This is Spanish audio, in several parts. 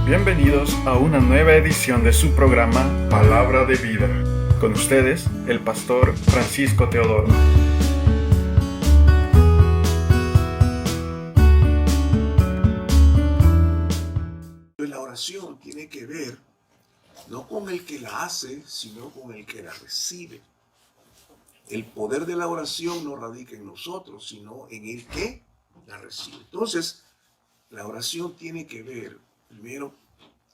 Bienvenidos a una nueva edición de su programa Palabra de Vida. Con ustedes, el pastor Francisco Teodoro. La oración tiene que ver no con el que la hace, sino con el que la recibe. El poder de la oración no radica en nosotros, sino en el que la recibe. Entonces, la oración tiene que ver, primero,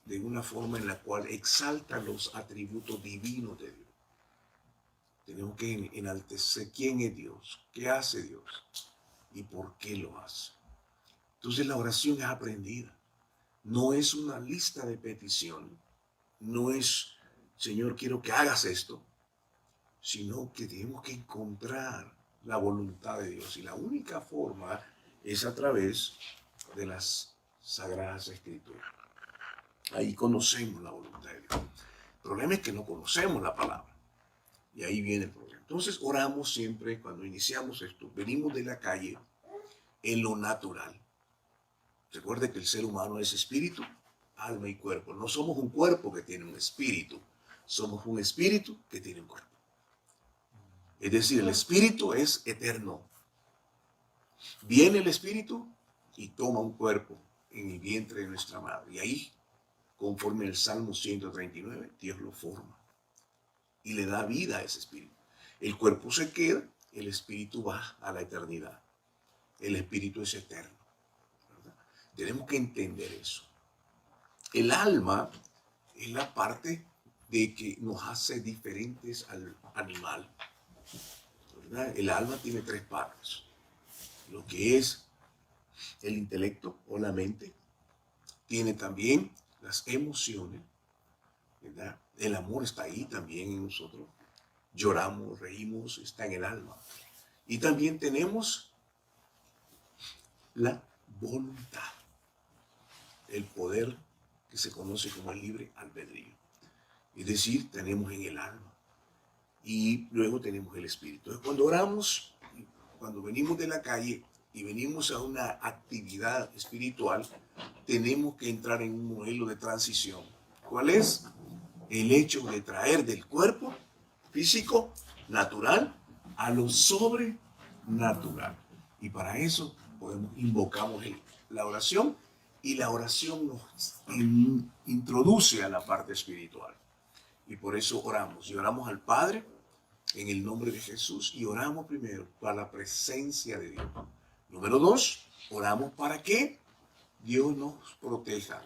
de una forma en la cual exalta los atributos divinos de Dios. Tenemos que enaltecer quién es Dios, qué hace Dios y por qué lo hace. Entonces, la oración es aprendida. No es una lista de peticiones. No es, Señor, quiero que hagas esto, sino que tenemos que encontrar la voluntad de Dios. Y la única forma es a través de las Sagradas Escrituras. Ahí conocemos la voluntad de Dios. El problema es que no conocemos la palabra. Y ahí viene el problema. Entonces oramos siempre cuando iniciamos esto. Venimos de la calle en lo natural. Recuerde que el ser humano es espíritu, alma y cuerpo. No somos un cuerpo que tiene un espíritu. Somos un espíritu que tiene un cuerpo. Es decir, el espíritu es eterno. Viene el espíritu y toma un cuerpo en el vientre de nuestra madre. Y ahí, conforme al Salmo 139, Dios lo forma y le da vida a ese espíritu. El cuerpo se queda, el espíritu va a la eternidad. El espíritu es eterno. ¿Verdad? Tenemos que entender eso. El alma es la parte de que nos hace diferentes al animal. ¿Verdad? El alma tiene tres partes. Lo que es el intelecto o la mente. Tiene también las emociones. ¿Verdad? El amor está ahí también en nosotros. Lloramos, reímos, está en el alma. Y también tenemos la voluntad. El poder que se conoce como el libre albedrío. Es decir, tenemos en el alma. Y luego tenemos el espíritu. Entonces, cuando oramos, cuando venimos de la calle y venimos a una actividad espiritual, tenemos que entrar en un modelo de transición. ¿Cuál es? El hecho de traer del cuerpo físico, natural, a lo sobrenatural. Y para eso invocamos la oración, y la oración nos introduce a la parte espiritual. Y por eso oramos. Y oramos al Padre en el nombre de Jesús. Y oramos primero para la presencia de Dios. Número 2, oramos para que Dios nos proteja.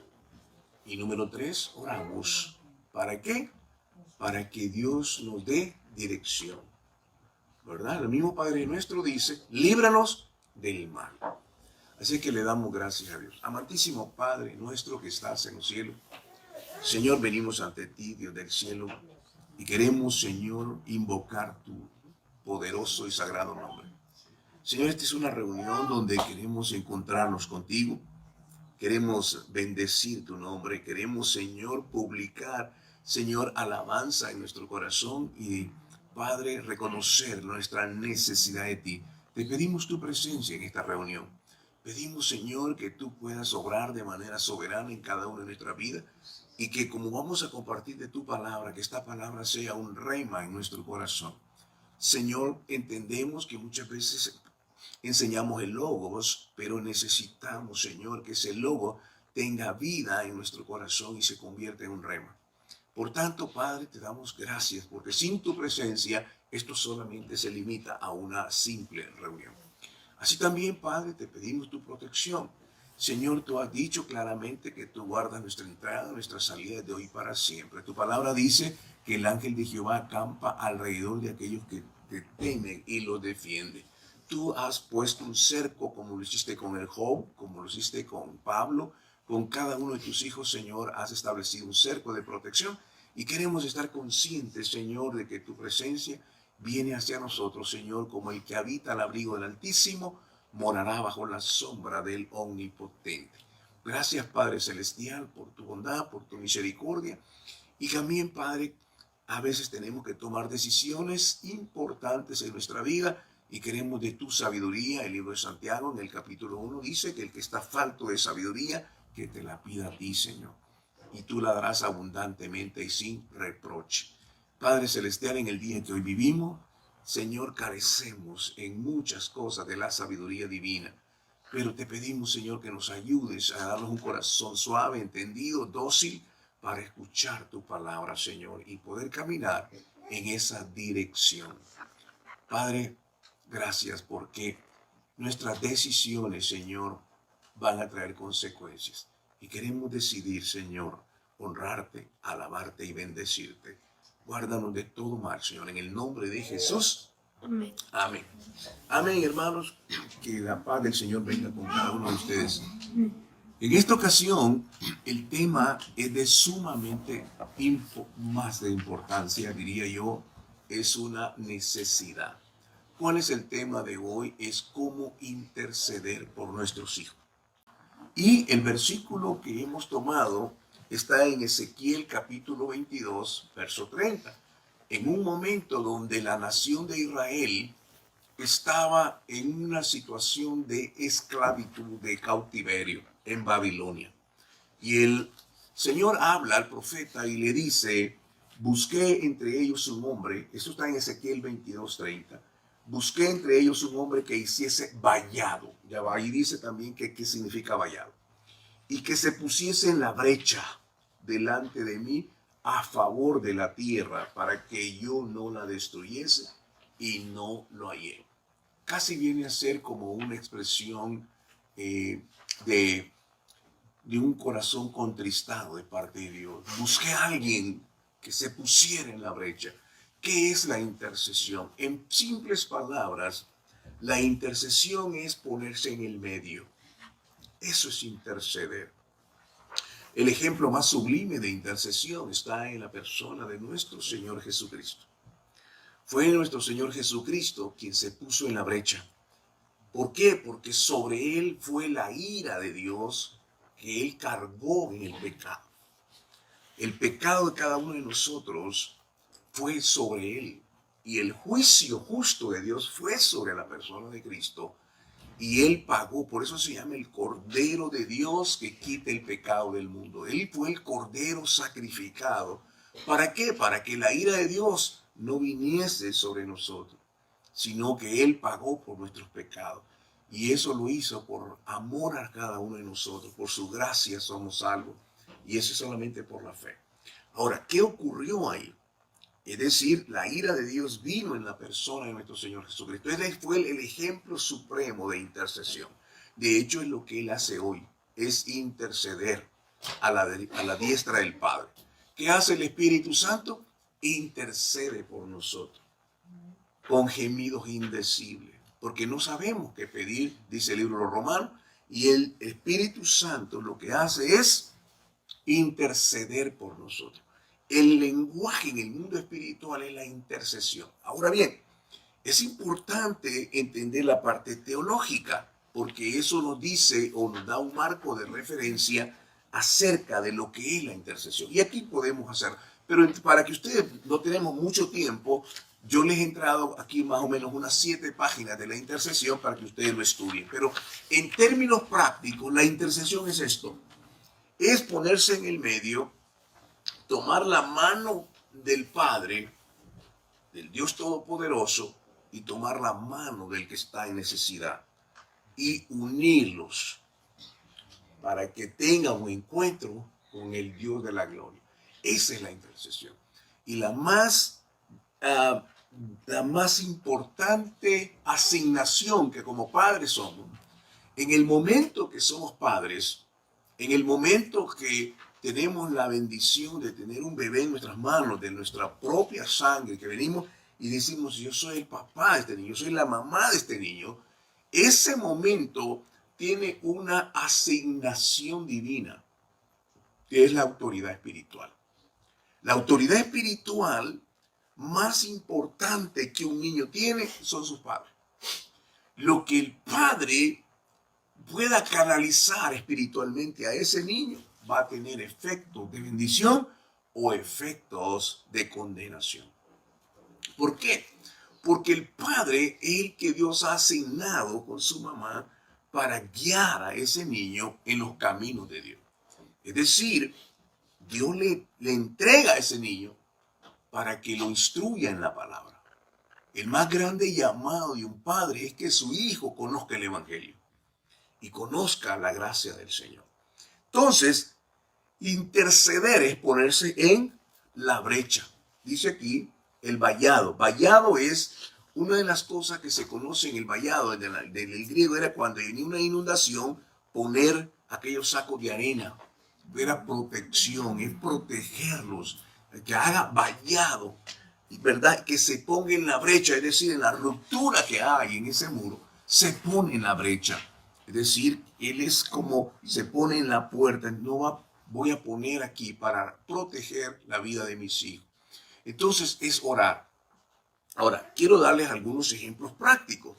Y número 3, oramos ¿para qué? Para que Dios nos dé dirección. ¿Verdad? El mismo Padre nuestro dice, líbranos del mal. Así que le damos gracias a Dios. Amantísimo Padre nuestro que estás en los cielos. Señor, venimos ante ti, Dios del cielo, y queremos, Señor, invocar tu poderoso y sagrado nombre. Señor, esta es una reunión donde queremos encontrarnos contigo. Queremos bendecir tu nombre. Queremos, Señor, publicar, Señor, alabanza en nuestro corazón y, Padre, reconocer nuestra necesidad de ti. Te pedimos tu presencia en esta reunión. Pedimos, Señor, que tú puedas obrar de manera soberana en cada una de nuestras vidas y que como vamos a compartir de tu palabra, que esta palabra sea un rema en nuestro corazón. Señor, entendemos que muchas veces enseñamos el logos, pero necesitamos, Señor, que ese logo tenga vida en nuestro corazón y se convierta en un rema. Por tanto, Padre, te damos gracias, porque sin tu presencia esto solamente se limita a una simple reunión. Así también, Padre, te pedimos tu protección. Señor, tú has dicho claramente que tú guardas nuestra entrada, nuestra salida de hoy para siempre. Tu palabra dice que el ángel de Jehová acampa alrededor de aquellos que te temen y los defiende. Tú has puesto un cerco como lo hiciste con el Job, como lo hiciste con Pablo, con cada uno de tus hijos, Señor, has establecido un cerco de protección y queremos estar conscientes, Señor, de que tu presencia viene hacia nosotros, Señor, como el que habita al abrigo del Altísimo, morará bajo la sombra del Omnipotente. Gracias, Padre Celestial, por tu bondad, por tu misericordia. Y también, Padre, a veces tenemos que tomar decisiones importantes en nuestra vida y queremos de tu sabiduría. El libro de Santiago, en el capítulo 1, dice que el que está falto de sabiduría, que te la pida a ti, Señor. y tú la darás abundantemente y sin reproche. Padre Celestial, en el día en que hoy vivimos, Señor, carecemos en muchas cosas de la sabiduría divina, pero te pedimos, Señor, que nos ayudes a darnos un corazón suave, entendido, dócil, para escuchar tu palabra, Señor, y poder caminar en esa dirección. Padre, gracias porque nuestras decisiones, Señor, van a traer consecuencias. Y queremos decidir, Señor, honrarte, alabarte y bendecirte. Guárdanos de todo mal, Señor, en el nombre de Jesús. Amén. Amén. Amén, hermanos. Que la paz del Señor venga con cada uno de ustedes. En esta ocasión, el tema es de sumamente más de importancia, diría yo, es una necesidad. ¿Cuál es el tema de hoy? Es cómo interceder por nuestros hijos. Y el versículo que hemos tomado está en Ezequiel capítulo 22, verso 30. En un momento donde la nación de Israel estaba en una situación de esclavitud, de cautiverio en Babilonia. Y el Señor habla al profeta y le dice, busqué entre ellos un hombre, eso está en Ezequiel 22:30, busqué entre ellos un hombre que hiciese vallado, ya va, y dice también que qué significa vallado, y que se pusiese en la brecha delante de mí a favor de la tierra para que yo no la destruyese, y no lo hallé. Casi viene a ser como una expresión de un corazón contristado de parte de Dios. Busqué a alguien que se pusiera en la brecha. ¿Qué es la intercesión? En simples palabras, la intercesión es ponerse en el medio. Eso es interceder. El ejemplo más sublime de intercesión está en la persona de nuestro Señor Jesucristo. Fue nuestro Señor Jesucristo quien se puso en la brecha. ¿Por qué? Porque sobre él fue la ira de Dios que él cargó en el pecado. El pecado de cada uno de nosotros fue sobre él. Y el juicio justo de Dios fue sobre la persona de Cristo. Y él pagó, por eso se llama el Cordero de Dios que quita el pecado del mundo. Él fue el Cordero sacrificado. ¿Para qué? Para que la ira de Dios no viniese sobre nosotros, sino que él pagó por nuestros pecados. Y eso lo hizo por amor a cada uno de nosotros. Por su gracia somos salvos. Y eso es solamente por la fe. Ahora, ¿qué ocurrió ahí? Es decir, la ira de Dios vino en la persona de nuestro Señor Jesucristo. Él fue el ejemplo supremo de intercesión. De hecho, es lo que Él hace hoy. Es interceder a la diestra del Padre. ¿Qué hace el Espíritu Santo? Intercede por nosotros. Con gemidos indecibles. Porque no sabemos qué pedir, dice el libro de los Romanos. Y el Espíritu Santo lo que hace es interceder por nosotros. El lenguaje en el mundo espiritual es la intercesión. Ahora bien, es importante entender la parte teológica, porque eso nos dice o nos da un marco de referencia acerca de lo que es la intercesión. Y aquí podemos hacer, pero para que ustedes no tenemos mucho tiempo, yo les he entrado aquí más o menos unas 7 páginas de la intercesión para que ustedes lo estudien. Pero en términos prácticos, la intercesión es esto. Es ponerse en el medio, tomar la mano del Padre, del Dios Todopoderoso, y tomar la mano del que está en necesidad y unirlos para que tenga un encuentro con el Dios de la gloria. Esa es la intercesión. Y la más importante asignación que como padres somos, en el momento que somos padres, en el momento que tenemos la bendición de tener un bebé en nuestras manos, de nuestra propia sangre, que venimos y decimos, yo soy el papá de este niño, yo soy la mamá de este niño, ese momento tiene una asignación divina, que es la autoridad espiritual. La autoridad espiritual más importante que un niño tiene son sus padres. Lo que el padre pueda canalizar espiritualmente a ese niño va a tener efectos de bendición o efectos de condenación. ¿Por qué? Porque el padre es el que Dios ha asignado con su mamá para guiar a ese niño en los caminos de Dios. Es decir, Dios le entrega a ese niño para que lo instruya en la palabra. El más grande llamado de un padre es que su hijo conozca el evangelio y conozca la gracia del Señor. Entonces, interceder es ponerse en la brecha. Dice aquí el vallado. Vallado es una de las cosas que se conoce en el vallado, del griego, era cuando venía una inundación, poner aquellos sacos de arena. Era protección, es protegerlos, que haga vallado, ¿verdad? Que se ponga en la brecha, es decir, en la ruptura que hay en ese muro, se pone en la brecha. Es decir, él es como se pone en la puerta, voy a poner aquí para proteger la vida de mis hijos. Entonces es orar. Ahora, quiero darles algunos ejemplos prácticos.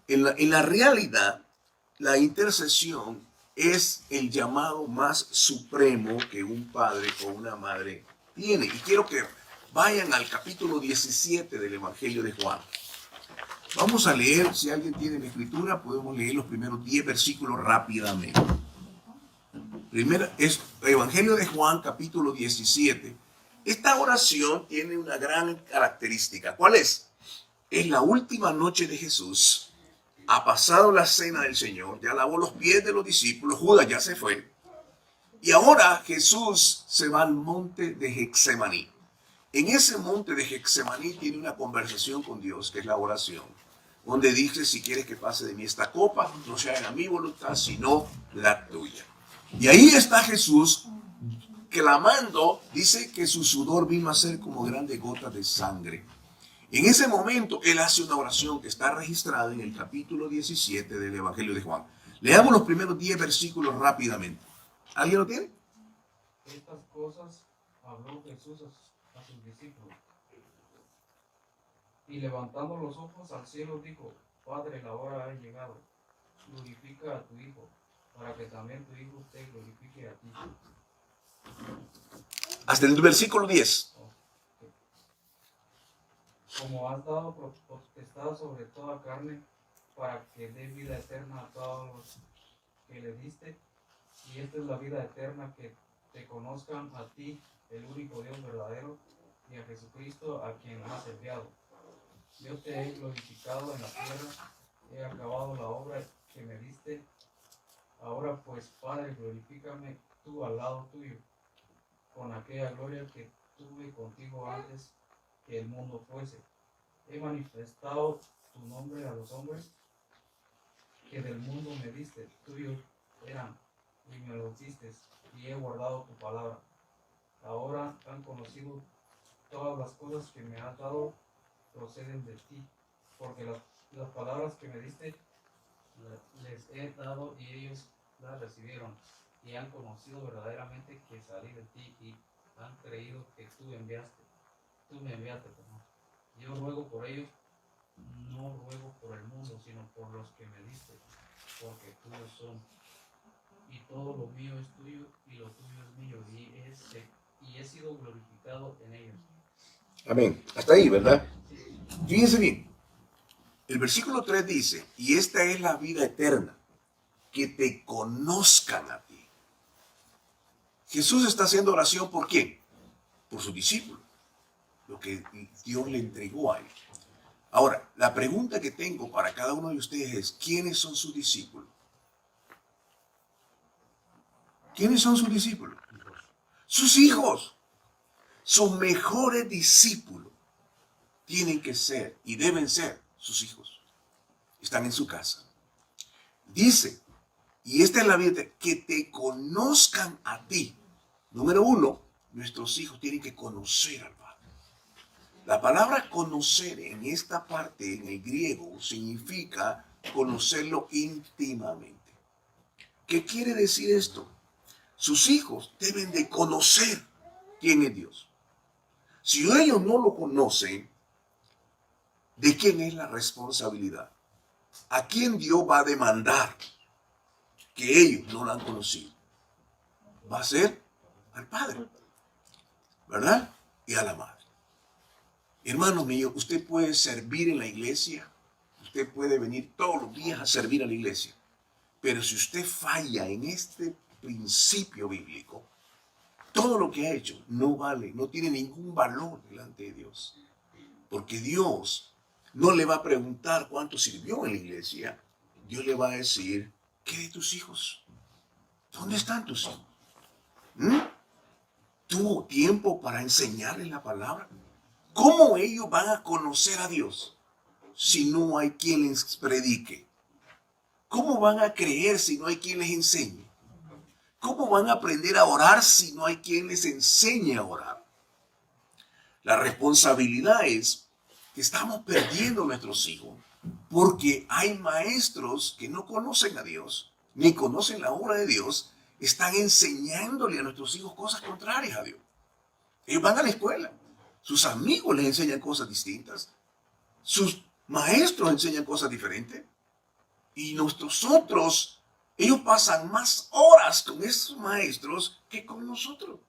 En la realidad, la intercesión es el llamado más supremo que un padre o una madre tiene. Y quiero que vayan al capítulo 17 del Evangelio de Juan. Vamos a leer, si alguien tiene la escritura, podemos leer los primeros 10 versículos rápidamente. Primero es Evangelio de Juan, capítulo 17. Esta oración tiene una gran característica. ¿Cuál es? Es la última noche de Jesús. Ha pasado la cena del Señor, ya lavó los pies de los discípulos, Judas ya se fue. Y ahora Jesús se va al monte de Getsemaní. En ese monte de Getsemaní tiene una conversación con Dios, que es la oración, donde dice, si quieres que pase de mí esta copa, no se haga mi voluntad, sino la tuya. Y ahí está Jesús clamando, dice que su sudor vino a ser como grandes gotas de sangre. En ese momento, él hace una oración que está registrada en el capítulo 17 del Evangelio de Juan. Leamos los primeros 10 versículos rápidamente. ¿Alguien lo tiene? Estas cosas habló Jesús a sus discípulos. Y levantando los ojos al cielo dijo, Padre, la hora ha llegado. Glorifica a tu Hijo, para que también tu Hijo te glorifique a ti. Hasta el versículo 10. Como has dado potestad sobre toda carne, para que dé vida eterna a todos los que le diste. Y esta es la vida eterna, que te conozcan a ti, el único Dios verdadero, y a Jesucristo, a quien has enviado. Yo te he glorificado en la tierra, he acabado la obra que me diste. Ahora pues, Padre, glorifícame tú al lado tuyo, con aquella gloria que tuve contigo antes que el mundo fuese. He manifestado tu nombre a los hombres que del mundo me diste, tuyos eran, y me los diste, y he guardado tu palabra. Ahora han conocido todas las cosas que me has dado proceden de ti, porque las palabras que me diste les he dado y ellos las recibieron, y han conocido verdaderamente que salí de ti y han creído que tú me enviaste, perdón. Yo ruego por ellos, no ruego por el mundo, sino por los que me diste, porque tuyos son. Y todo lo mío es tuyo, y lo tuyo es mío, y he sido glorificado en ellos. Amén. Hasta ahí, ¿verdad? Fíjense bien. El versículo 3 dice, y esta es la vida eterna, que te conozcan a ti. Jesús está haciendo oración ¿por quién? Por sus discípulos. Lo que Dios le entregó a él. Ahora, la pregunta que tengo para cada uno de ustedes es, ¿quiénes son sus discípulos? ¿Quiénes son sus discípulos? Sus hijos. Sus mejores discípulos tienen que ser y deben ser sus hijos. Están en su casa. Dice, y esta es la vida, que te conozcan a ti. Número 1, nuestros hijos tienen que conocer al Padre. La palabra conocer en esta parte, en el griego, significa conocerlo íntimamente. ¿Qué quiere decir esto? Sus hijos deben de conocer quién es Dios. Si ellos no lo conocen, ¿de quién es la responsabilidad? ¿A quién Dios va a demandar que ellos no lo han conocido? Va a ser al Padre, ¿verdad? Y a la Madre. Hermano mío, usted puede servir en la iglesia, usted puede venir todos los días a servir a la iglesia, pero si usted falla en este principio bíblico, todo lo que ha hecho no vale, no tiene ningún valor delante de Dios. Porque Dios no le va a preguntar cuánto sirvió en la iglesia. Dios le va a decir, ¿qué de tus hijos? ¿Dónde están tus hijos? ¿Tuvo tiempo para enseñarles la palabra? ¿Cómo ellos van a conocer a Dios si no hay quien les predique? ¿Cómo van a creer si no hay quien les enseñe? ¿Cómo van a aprender a orar si no hay quien les enseñe a orar? La responsabilidad es que estamos perdiendo a nuestros hijos porque hay maestros que no conocen a Dios, ni conocen la obra de Dios, están enseñándole a nuestros hijos cosas contrarias a Dios. Ellos van a la escuela, sus amigos les enseñan cosas distintas, sus maestros enseñan cosas diferentes, y nosotros, ellos pasan más horas con esos maestros que con nosotros.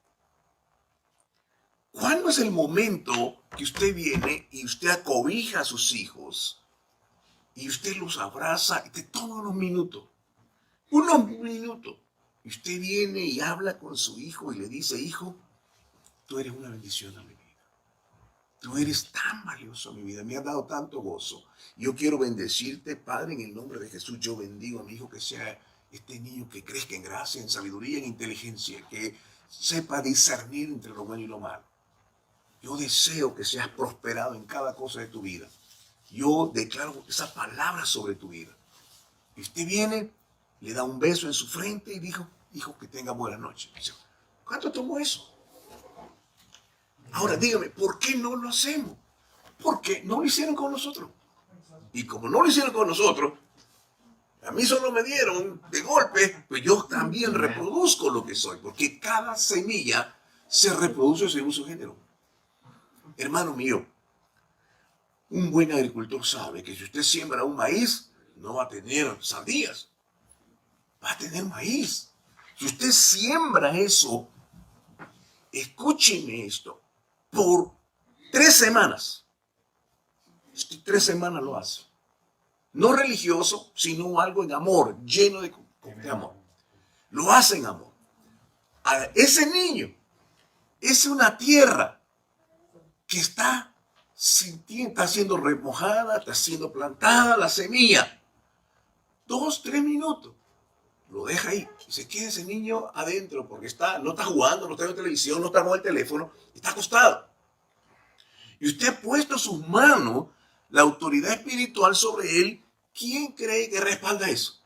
¿Cuándo es el momento que usted viene y usted acobija a sus hijos y usted los abraza y te toma unos minutos, y usted viene y habla con su hijo y le dice, hijo, tú eres una bendición a mi vida. Tú eres tan valioso a mi vida, me has dado tanto gozo. Yo quiero bendecirte, Padre, en el nombre de Jesús. Yo bendigo a mi hijo que sea este niño que crezca en gracia, en sabiduría, en inteligencia, que sepa discernir entre lo bueno y lo malo. Yo deseo que seas prosperado en cada cosa de tu vida. Yo declaro esa palabra sobre tu vida. Y usted viene, le da un beso en su frente y dijo, hijo, que tenga buena noche. Dice, ¿cuánto tomó eso? Ahora dígame, ¿por qué no lo hacemos? Porque no lo hicieron con nosotros. Y como no lo hicieron con nosotros, a mí solo me dieron de golpe, pues yo también reproduzco lo que soy. Porque cada semilla se reproduce según su género. Hermano mío, un buen agricultor sabe que si usted siembra un maíz, no va a tener sandías, va a tener maíz. Si usted siembra eso, escúcheme esto, por 3 semanas, 3 semanas lo hace. No religioso, sino algo en amor, lleno de amor. Lo hace en amor. A ese niño es una tierra que está siendo remojada, está siendo plantada la semilla. 2, 3 minutos. Lo deja ahí y se queda ese niño adentro porque no está jugando, no está viendo televisión, no está con el teléfono, está acostado. Y usted ha puesto sus manos, la autoridad espiritual sobre él. ¿Quién cree que respalda eso?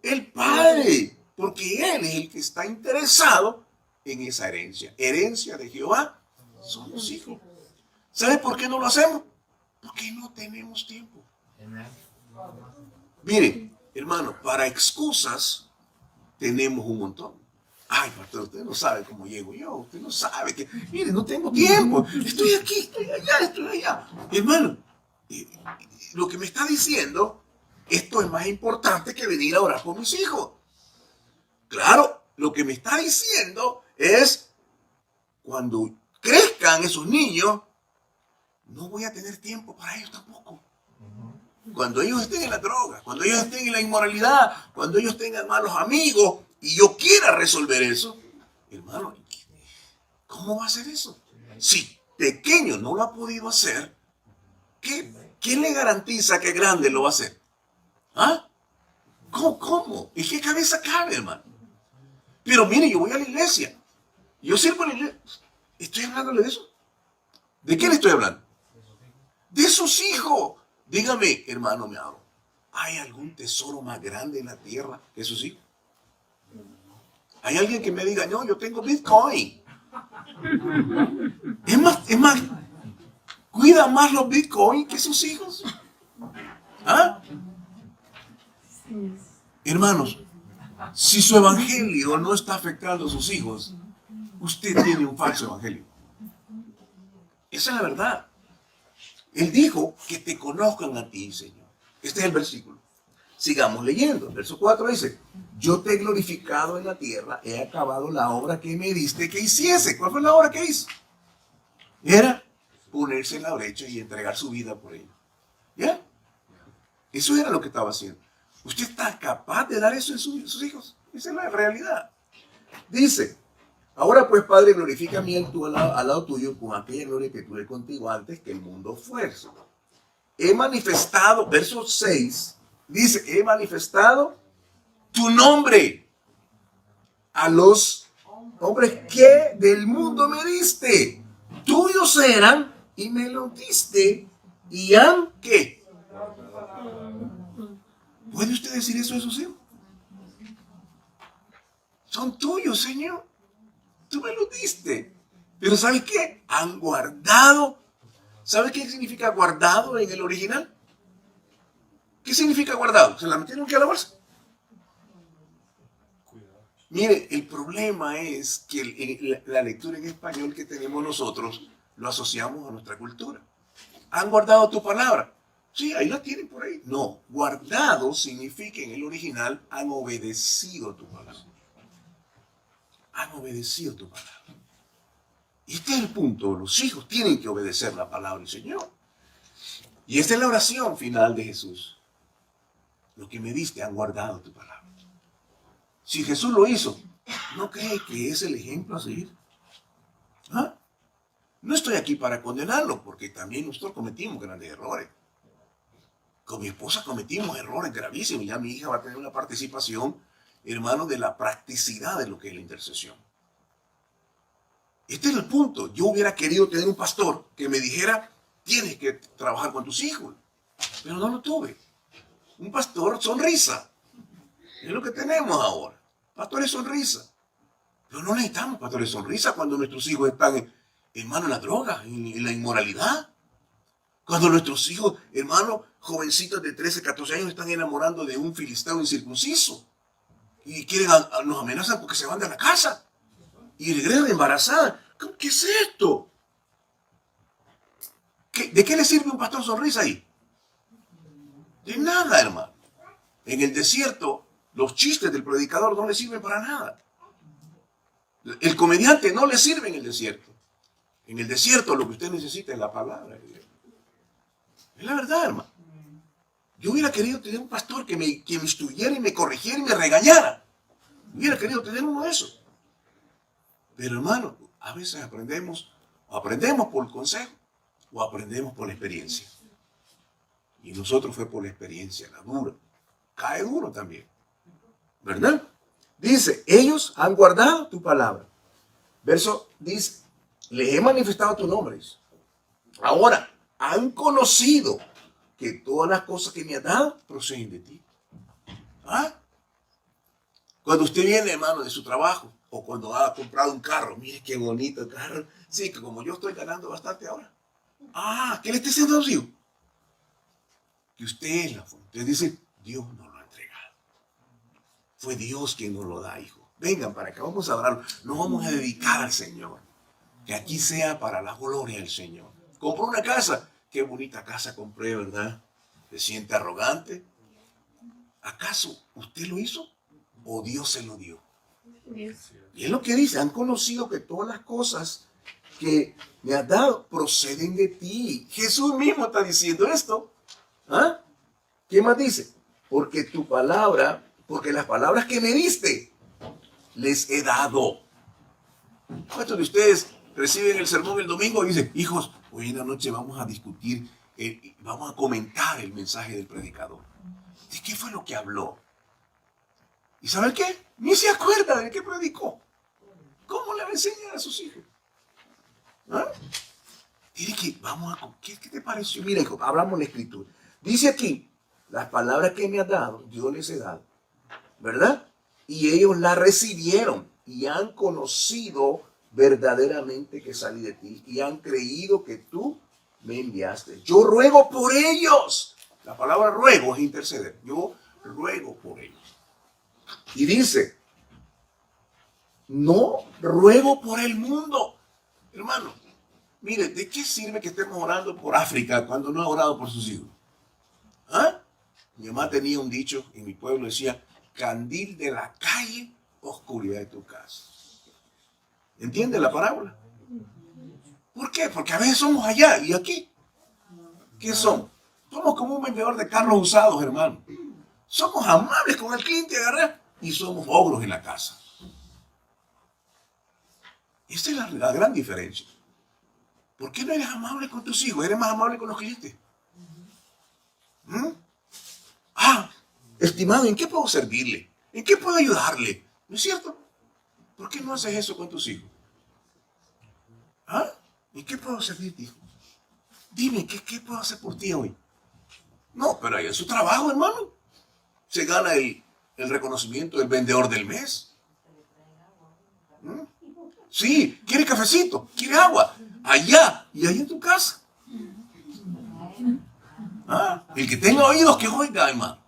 El Padre, porque Él es el que está interesado en esa herencia. Herencia de Jehová son los hijos. ¿Sabe por qué no lo hacemos? Porque no tenemos tiempo. Mire, hermano, para excusas tenemos un montón. Ay, pastor, usted no sabe cómo llego yo. Usted no sabe que, mire, no tengo tiempo. Estoy aquí, estoy allá, estoy allá. Hermano, lo que me está diciendo, esto es más importante que venir a orar por mis hijos. Claro, lo que me está diciendo es, cuando crezcan esos niños, no voy a tener tiempo para ellos tampoco. Cuando ellos estén en la droga, cuando ellos estén en la inmoralidad, cuando ellos tengan malos amigos y yo quiera resolver eso, hermano, ¿cómo va a hacer eso? Si pequeño no lo ha podido hacer, ¿quién le garantiza que grande lo va a hacer? ¿Ah? ¿Cómo? ¿En qué cabeza cabe, hermano? Pero mire, yo voy a la iglesia. Yo sirvo en la iglesia. ¿Estoy hablándole de eso? ¿De qué le estoy hablando? De sus hijos. Dígame, hermano, me hablo. ¿Hay algún tesoro más grande en la tierra que sus hijos? Hay alguien que me diga, no, yo tengo Bitcoin. Es más, cuida más los Bitcoin que sus hijos. ¿Ah? Hermanos, si su evangelio no está afectando a sus hijos, usted tiene un falso evangelio. Esa es la verdad. Él dijo que te conozcan a ti, Señor. Este es el versículo. Sigamos leyendo. El verso 4 dice, yo te he glorificado en la tierra, he acabado la obra que me diste que hiciese. ¿Cuál fue la obra que hizo? Era ponerse en la brecha y entregar su vida por ella. ¿Ya? Eso era lo que estaba haciendo. ¿Usted está capaz de dar eso a sus hijos? Esa es la realidad. Dice, Ahora pues, Padre, glorifica a mí al lado tuyo con aquella gloria que tuve contigo antes que el mundo fuese. He manifestado, verso 6, dice, he manifestado tu nombre a los hombres que del mundo me diste. Tuyos eran y me lo diste y han, ¿qué? ¿Puede usted decir eso de sus hijos? Son tuyos, Señor. Tú me lo diste. Pero ¿sabe qué? Han guardado. ¿Sabe qué significa guardado en el original? ¿Qué significa guardado? ¿Se la metieron aquí a la bolsa? Mire, el problema es que la lectura en español que tenemos nosotros lo asociamos a nuestra cultura. ¿Han guardado tu palabra? Sí, ahí la tienen por ahí. No, guardado significa en el original han obedecido tu palabra. Han obedecido tu palabra. Y este es el punto. Los hijos tienen que obedecer la palabra del Señor. Y esta es la oración final de Jesús. Lo que me diste, han guardado tu palabra. Si Jesús lo hizo, ¿no cree que es el ejemplo a seguir? ¿Ah? No estoy aquí para condenarlo, porque también nosotros cometimos grandes errores. Con mi esposa cometimos errores gravísimos. Ya mi hija va a tener una participación, hermano, de la practicidad de lo que es la intercesión. Este es el punto. Yo hubiera querido tener un pastor que me dijera, tienes que trabajar con tus hijos. Pero no lo tuve. Un pastor sonrisa. Es lo que tenemos ahora. Pastores sonrisa. Pero no necesitamos pastores sonrisa cuando nuestros hijos están, hermano, en la droga, en la inmoralidad. Cuando nuestros hijos, hermano, jovencitos de 13, 14 años están enamorando de un filisteo incircunciso. Y nos amenazan porque se van de la casa. Y regresan embarazadas. ¿Qué es esto? ¿De qué le sirve un pastor sonrisa ahí? De nada, hermano. En el desierto, los chistes del predicador no le sirven para nada. El comediante no le sirve en el desierto. En el desierto lo que usted necesita es la palabra de Dios. Es la verdad, hermano. Yo hubiera querido tener un pastor que me instruyera y me corrigiera y me regañara. Hubiera querido tener uno de esos. Pero, hermano, a veces aprendemos por el consejo o aprendemos por la experiencia. Y nosotros fue por la experiencia, la dura. Cae duro también. ¿Verdad? Dice, ellos han guardado tu palabra. Verso dice, les he manifestado tu nombre. Ahora, han conocido que todas las cosas que me has dado proceden de ti. ¿Ah? Cuando usted viene, hermano, de su trabajo, o cuando ha comprado un carro, mire qué bonito el carro. Sí, que como yo estoy ganando bastante ahora. Ah, ¿qué le está diciendo a los hijos? Que usted es la fuente. Usted dice, Dios nos lo ha entregado. Fue Dios quien nos lo da, hijo. Vengan para acá, vamos a hablar. Nos vamos a dedicar al Señor. Que aquí sea para la gloria del Señor. Compró una casa. Qué bonita casa compré, ¿verdad? ¿Se siente arrogante? ¿Acaso usted lo hizo o Dios se lo dio? Dios. Y es lo que dice, han conocido que todas las cosas que me has dado proceden de ti. Jesús mismo está diciendo esto. ¿Ah? ¿Qué más dice? Porque tu palabra, porque las palabras que me diste, les he dado. ¿Cuántos de ustedes reciben el sermón el domingo y dicen, hijos, hoy en la noche vamos a discutir, vamos a comentar el mensaje del predicador? ¿De qué fue lo que habló? ¿Y sabe qué? Ni se acuerda de qué predicó. ¿Cómo le va a enseñar a sus hijos? ¿Ah? Tiene que, ¿qué te pareció? Mira, hijo, hablamos la escritura. Dice aquí, las palabras que me ha dado, Dios les he dado. ¿Verdad? Y ellos las recibieron y han conocido verdaderamente que salí de ti y han creído que tú me enviaste. Yo ruego por ellos. La palabra ruego es interceder. Yo ruego por ellos. Y dice, no ruego por el mundo. Hermano, mire, ¿de qué sirve que estemos orando por África cuando no ha orado por sus hijos? ¿Ah? Mi mamá tenía un dicho en mi pueblo, decía, candil de la calle, oscuridad de tu casa. ¿Entiende la parábola? ¿Por qué? Porque a veces somos allá y aquí. ¿Qué somos? Somos como un vendedor de carros usados, hermano. Somos amables con el cliente, agarrar, y somos ogros en la casa. Esa es la gran diferencia. ¿Por qué no eres amable con tus hijos? Eres más amable con los clientes. ¿Mm? Estimado, ¿en qué puedo servirle? ¿En qué puedo ayudarle? ¿No es cierto? ¿Por qué no haces eso con tus hijos? ¿En qué puedo servirte, hijo? Dime, ¿qué puedo hacer por ti hoy? No, pero ahí es su trabajo, hermano. Se gana el reconocimiento del vendedor del mes. ¿Mm? Sí, quiere cafecito, quiere agua. Allá y ahí en tu casa. El que tenga oídos que oiga, hermano.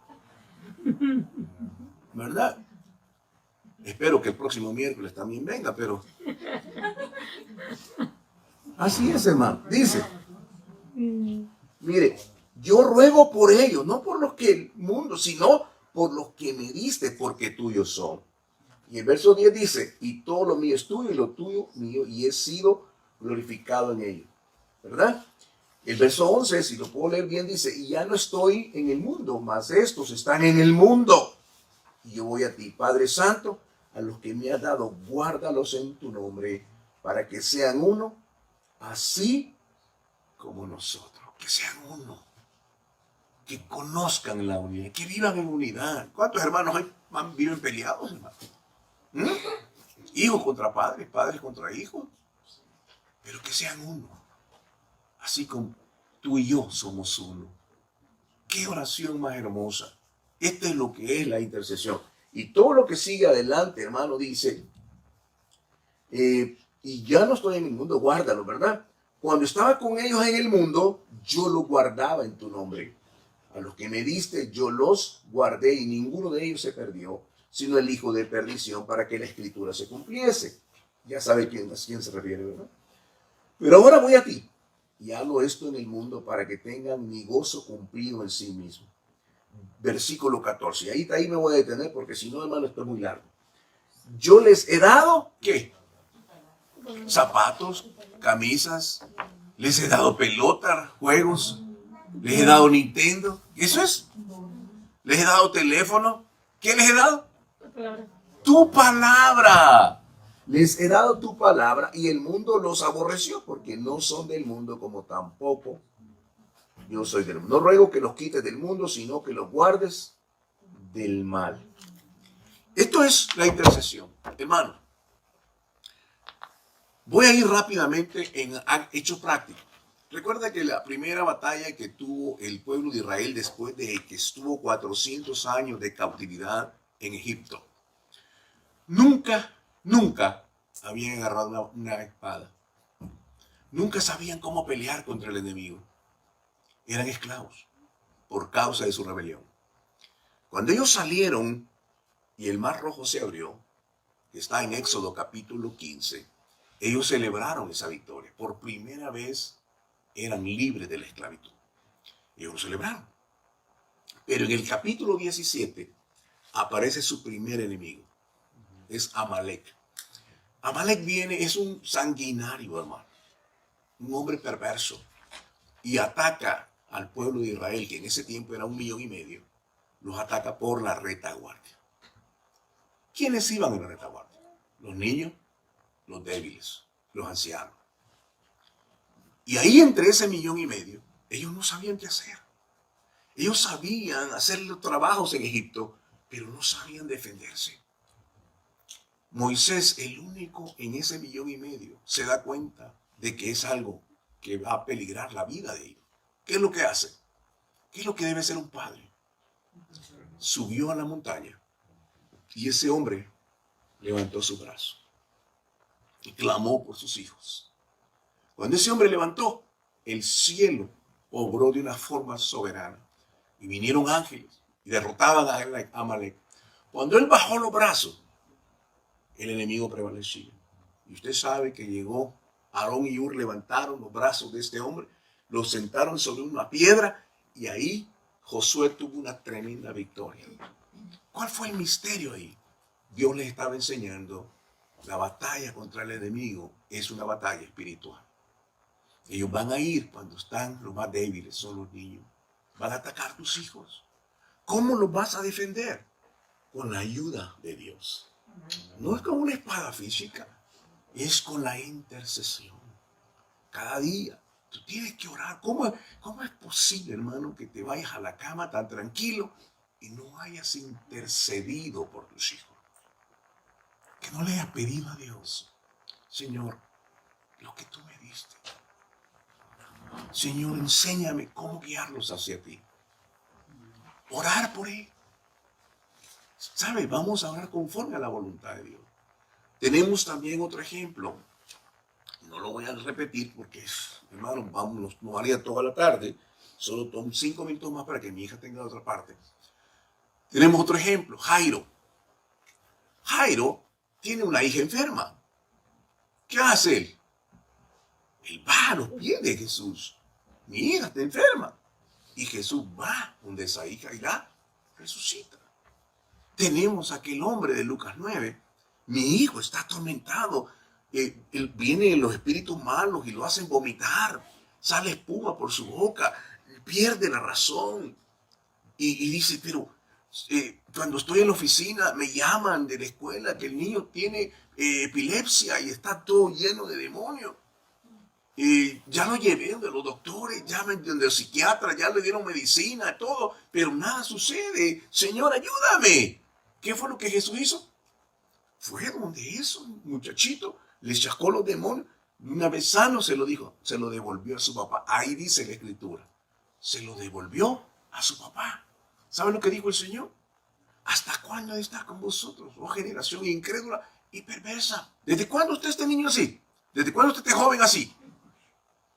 ¿Verdad? Espero que el próximo miércoles también venga, pero... Así es, hermano. Dice, mire, yo ruego por ellos, no por los que el mundo, sino por los que me diste, porque tuyos son. Y el verso 10 dice, y todo lo mío es tuyo y lo tuyo mío, y he sido glorificado en ello. ¿Verdad? El verso 11, si lo puedo leer bien, dice, y ya no estoy en el mundo, mas estos están en el mundo. Y yo voy a ti, Padre Santo, a los que me has dado, guárdalos en tu nombre, para que sean uno, así como nosotros. Que sean uno. Que conozcan la unidad, que vivan en unidad. ¿Cuántos hermanos hay, viven peleados, hermano? Hijos contra padres, padres contra hijos. Pero que sean uno. Así como tú y yo somos uno. Qué oración más hermosa. Esto es lo que es la intercesión. Y todo lo que sigue adelante, hermano, dice, y ya no estoy en el mundo, guárdalo, ¿verdad? Cuando estaba con ellos en el mundo, yo los guardaba en tu nombre. A los que me diste, yo los guardé y ninguno de ellos se perdió, sino el hijo de perdición, para que la escritura se cumpliese. Ya sabe a quién se refiere, ¿verdad? Pero ahora voy a ti, y hago esto en el mundo para que tengan mi gozo cumplido en sí mismo. Versículo 14. Ahí me voy a detener porque si no, hermano, esto es muy largo. Yo les he dado, ¿qué? Zapatos, camisas, les he dado pelota, juegos, les he dado Nintendo. ¿Eso es? Les he dado teléfono. ¿Qué les he dado? Tu palabra. Les he dado tu palabra y el mundo los aborreció porque no son del mundo como tampoco yo soy del mundo. No ruego que los quites del mundo, sino que los guardes del mal. Esto es la intercesión. Hermano, voy a ir rápidamente en hechos prácticos. Recuerda que la primera batalla que tuvo el pueblo de Israel después de que estuvo 400 años de cautividad en Egipto. Nunca habían agarrado una espada. Nunca sabían cómo pelear contra el enemigo. Eran esclavos por causa de su rebelión. Cuando ellos salieron y el mar rojo se abrió, que está en Éxodo capítulo 15, ellos celebraron esa victoria. Por primera vez eran libres de la esclavitud. Ellos lo celebraron. Pero en el capítulo 17 aparece su primer enemigo. Es Amalek. Amalek es un sanguinario, hermano. Un hombre perverso. Y ataca al pueblo de Israel, que en ese tiempo era 1,5 millones. Los ataca por la retaguardia. ¿Quiénes iban en la retaguardia? Los niños, los débiles, los ancianos. Y ahí entre ese 1,5 millones, ellos no sabían qué hacer. Ellos sabían hacer los trabajos en Egipto, pero no sabían defenderse. Moisés, el único en ese 1,5 millones, se da cuenta de que es algo que va a peligrar la vida de ellos. ¿Qué es lo que hace? ¿Qué es lo que debe hacer un padre? Subió a la montaña y ese hombre levantó su brazo y clamó por sus hijos. Cuando ese hombre levantó, el cielo obró de una forma soberana y vinieron ángeles y derrotaban a Amalek. Cuando él bajó los brazos, el enemigo prevalecía. Y usted sabe que llegó Aarón y Hur, levantaron los brazos de este hombre, los sentaron sobre una piedra y ahí Josué tuvo una tremenda victoria. ¿Cuál fue el misterio ahí? Dios les estaba enseñando, la batalla contra el enemigo es una batalla espiritual. Ellos van a ir cuando están los más débiles, son los niños. Van a atacar a tus hijos. ¿Cómo los vas a defender? Con la ayuda de Dios. No es con una espada física, es con la intercesión. Cada día tú tienes que orar. ¿Cómo es posible, hermano, que te vayas a la cama tan tranquilo y no hayas intercedido por tus hijos? Que no le hayas pedido a Dios: Señor, lo que tú me diste. Señor, enséñame cómo guiarlos hacia ti. Orar por él. ¿Sabe? Vamos a orar conforme a la voluntad de Dios. Tenemos también otro ejemplo. No lo voy a repetir porque, hermano, vámonos, no haría toda la tarde. Solo tomo 5 minutos más para que mi hija tenga otra parte. Tenemos otro ejemplo, Jairo. Jairo tiene una hija enferma. ¿Qué hace él? Él va a los pies de Jesús. Mi hija está enferma. Y Jesús va donde esa hija y la resucita. Tenemos a aquel hombre de Lucas 9. Mi hijo está atormentado. Él viene en los espíritus malos y lo hacen vomitar. Sale espuma por su boca. Pierde la razón. Y dice, pero cuando estoy en la oficina me llaman de la escuela que el niño tiene epilepsia y está todo lleno de demonios. Ya lo llevé donde los doctores, ya donde los psiquiatras, ya le dieron medicina, todo, pero nada sucede. Señor, ayúdame. ¿Qué fue lo que Jesús hizo? Fue donde eso, muchachito, le chascó los demonios. Una vez sano se lo dijo, se lo devolvió a su papá. Ahí dice la Escritura. Se lo devolvió a su papá. ¿Sabe lo que dijo el Señor? ¿Hasta cuándo he de estar con vosotros, oh generación incrédula y perversa? ¿Desde cuándo está este niño así? ¿Desde cuándo está este joven así?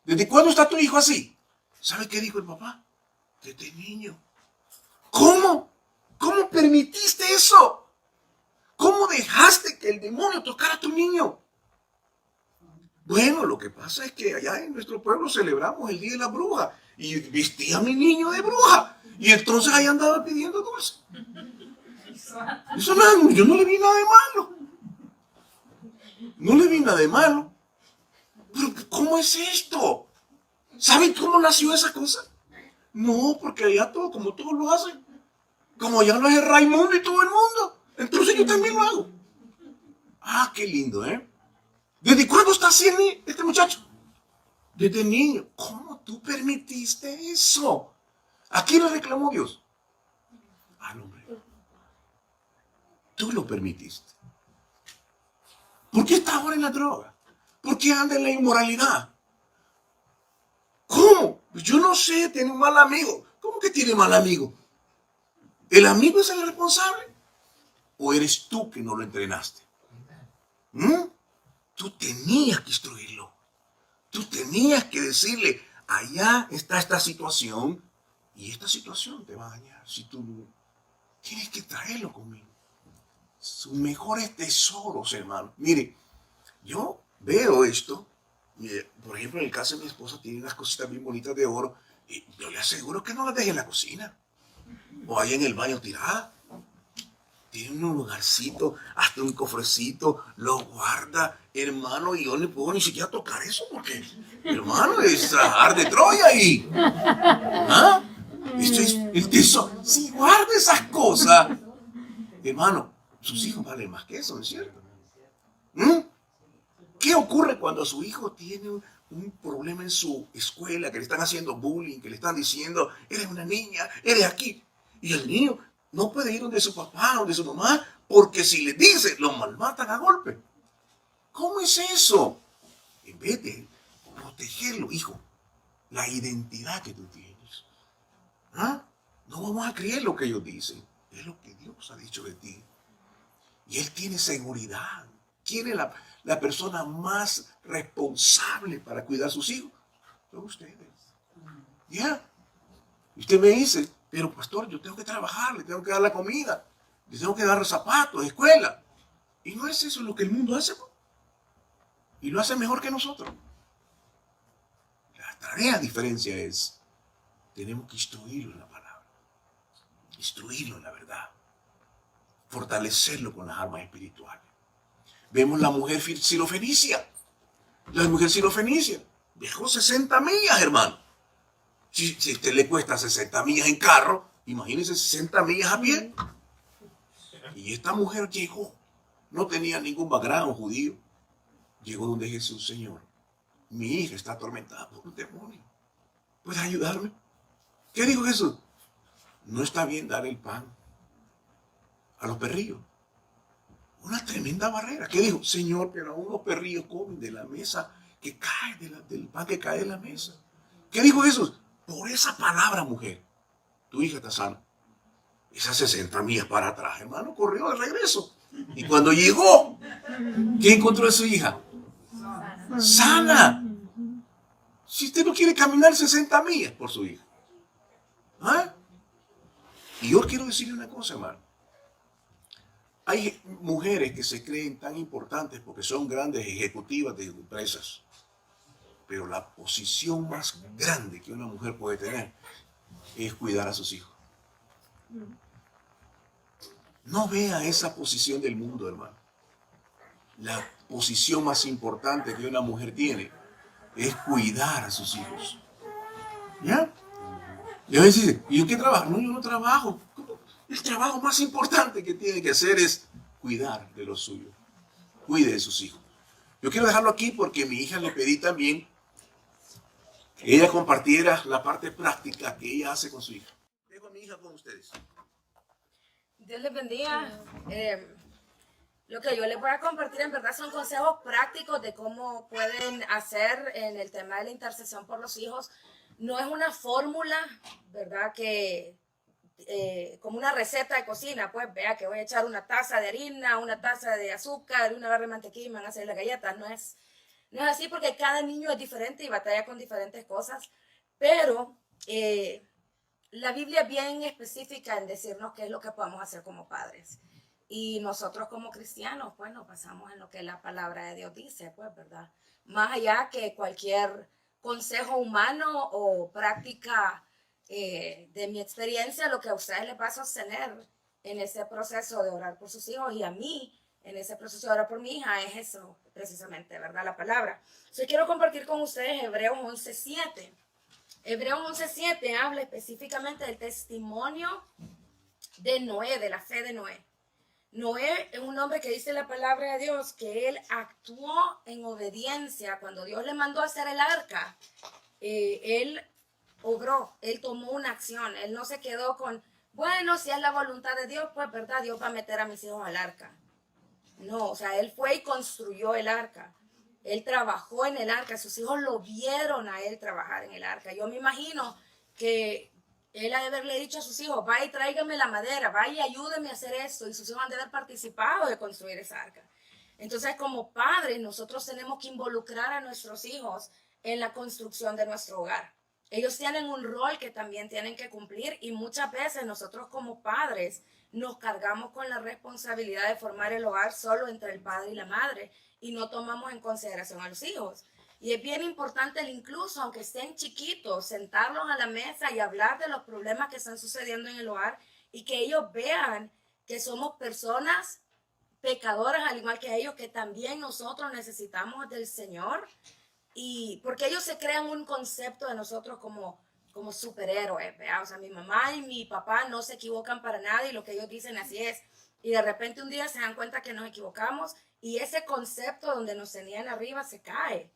¿Desde cuándo está tu hijo así? ¿Sabe qué dijo el papá? Desde niño. ¿Cómo? ¿Cómo permitiste eso? ¿Cómo dejaste que el demonio tocara a tu niño? Bueno, lo que pasa es que allá en nuestro pueblo celebramos el Día de la Bruja y vestí a mi niño de bruja y entonces ahí andaba pidiendo dulce. Eso no, yo no le vi nada de malo. No le vi nada de malo. Pero ¿cómo es esto? ¿Saben cómo nació esa cosa? No, porque allá todo, como todos lo hacen. Como ya lo hace Raimundo y todo el mundo. Entonces yo también lo hago. Ah, qué lindo, ¿eh? ¿Desde cuándo está así este muchacho? Desde niño. ¿Cómo tú permitiste eso? ¿A quién le reclamó Dios? Al hombre. Tú lo permitiste. ¿Por qué está ahora en la droga? ¿Por qué anda en la inmoralidad? ¿Cómo? Pues yo no sé, tiene un mal amigo. ¿Cómo que tiene mal amigo? ¿El amigo es el responsable? ¿O eres tú que no lo entrenaste? Tú tenías que instruirlo. Tú tenías que decirle, allá está esta situación y esta situación te va a dañar. Si tú tienes que traerlo conmigo. Sus mejores tesoros, hermano. Mire, yo veo esto, y, por ejemplo, en el caso de mi esposa tiene unas cositas bien bonitas de oro, y yo le aseguro que no las deje en la cocina, o ahí en el baño tirada. Tiene un lugarcito, hasta un cofrecito, lo guarda, hermano, y yo no le puedo ni siquiera tocar eso, porque, hermano, es trabajar de Troya ahí. ¿Ah? Esto es el tesoro. Si guarda esas cosas, hermano, sus hijos valen más que eso, ¿no es cierto? ¿Qué ocurre cuando su hijo tiene un problema en su escuela, que le están haciendo bullying, que le están diciendo, eres una niña, eres aquí? Y el niño no puede ir donde su papá, donde su mamá, porque si le dice, lo malmatan a golpe. ¿Cómo es eso? En vez de protegerlo, hijo, la identidad que tú tienes. No vamos a creer lo que ellos dicen, es lo que Dios ha dicho de ti. Y Él tiene seguridad. ¿Quién es la persona más responsable para cuidar a sus hijos? Son ustedes. ¿Ya? Y usted me dice, pero pastor, yo tengo que trabajar, le tengo que dar la comida, le tengo que dar los zapatos, escuela. Y no es eso lo que el mundo hace, ¿no? Y lo hace mejor que nosotros. La tarea diferencia es, tenemos que instruirlo en la palabra, instruirlo en la verdad, fortalecerlo con las armas espirituales. Vemos la mujer sirofenicia. La mujer sirofenicia viajó 60 millas, hermano. Si a usted le cuesta 60 millas en carro, imagínese 60 millas a pie. Y esta mujer llegó, no tenía ningún background judío. llegó donde Jesús, Señor, mi hija está atormentada por un demonio. ¿Puedes ayudarme? ¿Qué dijo Jesús? No está bien dar el pan a los perrillos. Una tremenda barrera. ¿Qué dijo? Señor, pero aún los perrillos comen de la mesa que cae, del pan que cae de la mesa. ¿Qué dijo Jesús? Por esa palabra, mujer, tu hija está sana. Esas 60 millas para atrás, hermano, corrió de regreso. Y cuando llegó, ¿qué encontró de su hija? Sana. Si usted no quiere caminar 60 millas por su hija. ¿Ah? Y yo quiero decirle una cosa, hermano. Hay mujeres que se creen tan importantes porque son grandes ejecutivas de empresas. Pero la posición más grande que una mujer puede tener es cuidar a sus hijos. No vea esa posición del mundo, hermano. La posición más importante que una mujer tiene es cuidar a sus hijos. ¿Ya? Y a veces dice, ¿y en qué trabajo? No, yo no trabajo. El trabajo más importante que tiene que hacer es cuidar de los suyos. Cuide de sus hijos. Yo quiero dejarlo aquí porque a mi hija le pedí también que ella compartiera la parte práctica que ella hace con su hija. Dejo a mi hija con ustedes. Dios les bendiga. Lo que yo les voy a compartir en verdad son consejos prácticos de cómo pueden hacer en el tema de la intercesión por los hijos. No es una fórmula, ¿verdad? Que como una receta de cocina, pues vea que voy a echar una taza de harina, una taza de azúcar, una barra de mantequilla y me van a hacer las galletas. No es así porque cada niño es diferente y batalla con diferentes cosas, pero la Biblia es bien específica en decirnos qué es lo que podemos hacer como padres. Y nosotros como cristianos, pues nos basamos en lo que la palabra de Dios dice, pues, ¿verdad? Más allá que cualquier consejo humano o práctica de mi experiencia, lo que a ustedes les va a sostener en ese proceso de orar por sus hijos y a mí en ese proceso de orar por mi hija es eso, precisamente, ¿verdad? La palabra. Yo quiero compartir con ustedes Hebreos 11:7. Hebreos 11:7 habla específicamente del testimonio de Noé, de la fe de Noé. Noé es un hombre que dice la palabra de Dios que él actuó en obediencia cuando Dios le mandó a hacer el arca. Él obró, él tomó una acción, él no se quedó con, bueno, si es la voluntad de Dios, pues verdad, Dios va a meter a mis hijos al arca. No, o sea, él fue y construyó el arca. Él trabajó en el arca, sus hijos lo vieron a él trabajar en el arca. Yo me imagino que él ha de haberle dicho a sus hijos, vaya y tráigame la madera, vaya y ayúdeme a hacer esto. Y sus hijos han de haber participado de construir esa arca. Entonces, como padres, nosotros tenemos que involucrar a nuestros hijos en la construcción de nuestro hogar. Ellos tienen un rol que también tienen que cumplir y muchas veces nosotros como padres nos cargamos con la responsabilidad de formar el hogar solo entre el padre y la madre y no tomamos en consideración a los hijos. Y es bien importante, incluso aunque estén chiquitos, sentarlos a la mesa y hablar de los problemas que están sucediendo en el hogar y que ellos vean que somos personas pecadoras al igual que ellos, que también nosotros necesitamos del Señor. Y porque ellos se crean un concepto de nosotros como superhéroes, ¿verdad? O sea, mi mamá y mi papá no se equivocan para nada y lo que ellos dicen así es. Y de repente un día se dan cuenta que nos equivocamos y ese concepto donde nos tenían arriba se cae.